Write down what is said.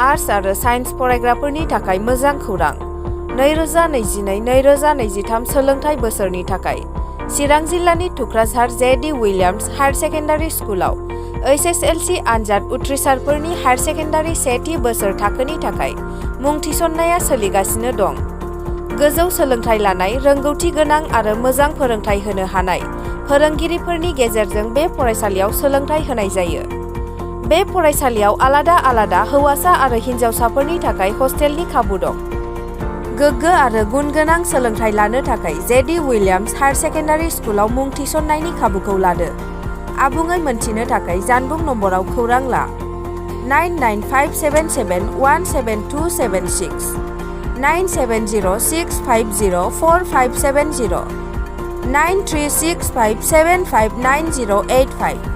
Arts आरो science फरायग्राफोरनि थाखाय मोजां खौरां। 2022-2023 सोलोंथाइ बोसोरनि थाखाय चिरां जिल्लानि थुक्राझार जे.डि. उइलियाम्स हायार सेकेन्डारि स्कुलाव एच.एस.एल.सि. आनजाद उथ्रिसारफोरनि हायार सेकेन्डारि सेथि बोसोर थाखोनि थाखाय मुं थिसननाया सोलिगासिनो दं। गोजौ सोलोंथाइ लानाय, रोंगौथि गोनां आरो मोजां फोरोंथाय होनो हानाय फोरोंगिरिफोरनि गेजेरजों बे फरायसालियाव सोलोंथाइ होनाय जायो। बे फरायसालियाव आलादा हौवासा आरो हिन्जावसाफोरनि थाखाय हस्टेलनि खाबु दं। गोग्गो आरो गुन गोनां सोलोंथाइ लानो थाखाय जे.डि. उइलियाम्स हायार सेकेन्डारि स्कुलाव मुं थिसननायनि खाबुखौ लादो। आबुङै मोनथिनो थाखाय जानबुं नम्बराव खौरां ला 99577172276 97065045570 93657590885।